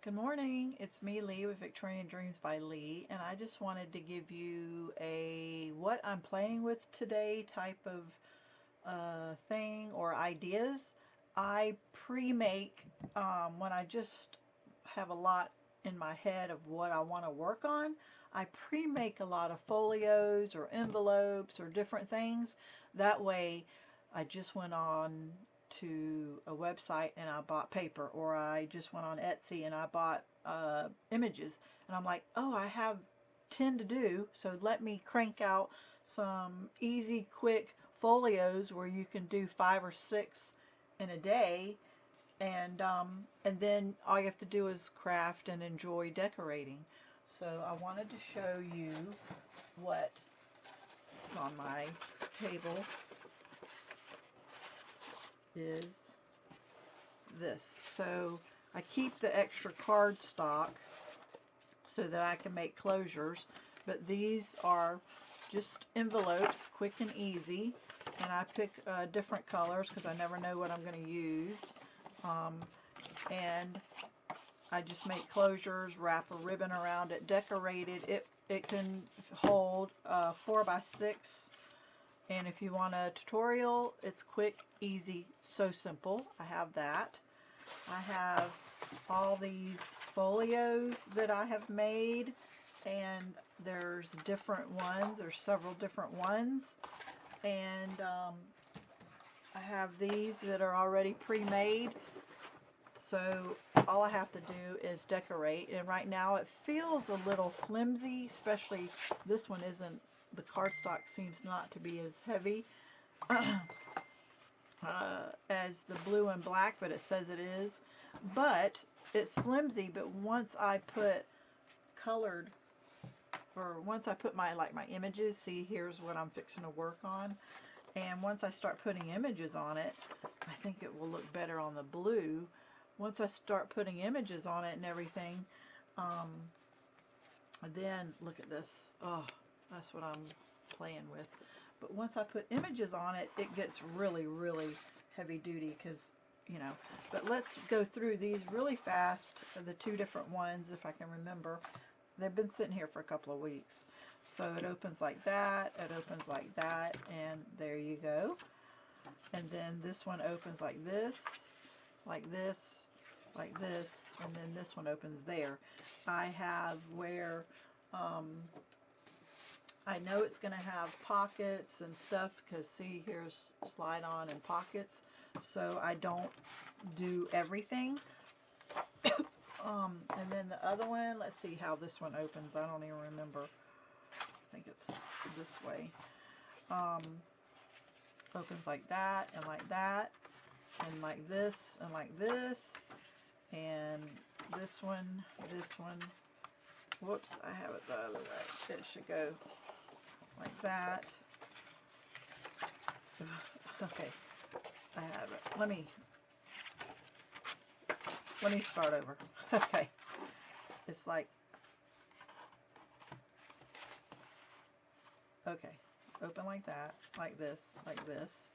Good morning, it's me, Leigh, with Victorian Dreams by Leigh, and I just wanted to give you a what I'm playing with today type of thing or ideas. I pre-make when I just have a lot in my head of what I want to work on. I pre-make a lot of folios or envelopes or different things. That way I just went on to a website and I bought paper, or I just went on Etsy and I bought images, and I'm like, oh, I have 10 to do, so let me crank out some easy quick folios where you can do 5 or 6 in a day, and then all you have to do is craft and enjoy decorating. So I wanted to show you what is on my table is this. So I keep the extra cardstock so that I can make closures, but these are just envelopes, quick and easy, and I pick different colors because I never know what I'm going to use, and I just make closures, wrap a ribbon around it, decorate it. It can hold 4 by 6, and if you want a tutorial, it's quick, easy, so simple. I have that. I have all these folios that I have made, and there's different ones. There's several different ones, and I have these that are already pre-made, so all I have to do is decorate. And right now it feels a little flimsy, especially this one isn't, the cardstock seems not to be as heavy as the blue and black, but it says it is. But it's flimsy, but once I put colored, or once I put my images, see, here's what I'm fixing to work on, and once I start putting images on it, I think it will look better on the blue. Once I start putting images on it and everything, then look at this. Oh, that's what I'm playing with. But once I put images on it, it gets really, really heavy duty, because, you know. But let's go through these really fast, the two different ones, if I can remember. They've been sitting here for a couple of weeks. So it opens like that, it opens like that, and there you go. And then this one opens like this, like this, like this, and then this one opens there. I have where I know it's going to have pockets and stuff, because see, here's slide on and pockets, so I don't do everything. And then the other one, let's see how this one opens. I don't even remember. I think it's this way. Opens like that, and like that, and like this, and like this, and this one, whoops, I have it the other way. It should go like that. Okay, I have it. Let me start over. Okay, it's like, okay, open like that, like this, like this,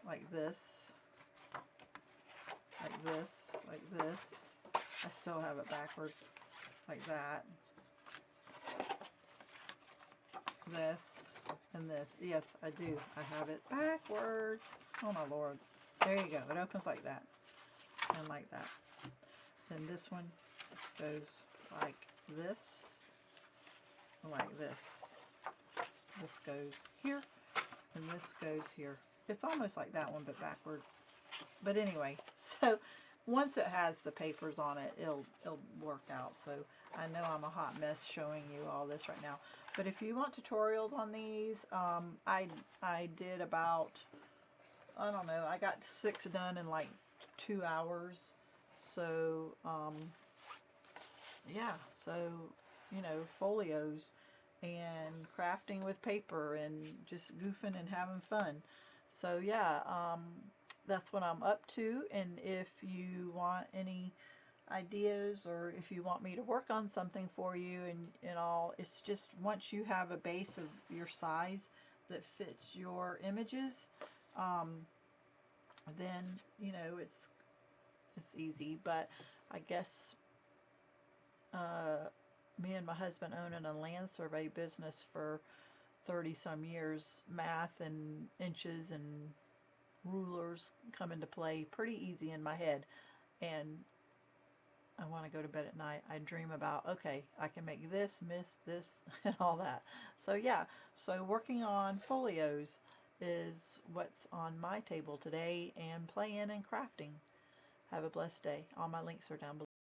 like this, like this, like this. I still have it backwards, like that, this, and this. Yes, I do. I have it backwards. Oh my Lord. There you go. It opens like that, and like that. Then this one goes like this, and like this. This goes here, and this goes here. It's almost like that one, but backwards. But anyway, so once it has the papers on it, it'll work out. So I know I'm a hot mess showing you all this right now. But if you want tutorials on these, I did about, I don't know, I got 6 done in like 2 hours. So yeah, so, you know, folios and crafting with paper and just goofing and having fun. So yeah, that's what I'm up to. And if you want any ideas, or if you want me to work on something for you and all, it's just once you have a base of your size that fits your images, then, you know, it's easy. But I guess Me and my husband own a land survey business for 30 some years. Math and inches and rulers come into play pretty easy in my head. And I want to go to bed at night, I dream about, okay, I can make this, this, and all that. So yeah, so working on folios is what's on my table today, and playing and crafting. Have a blessed day. All my links are down below.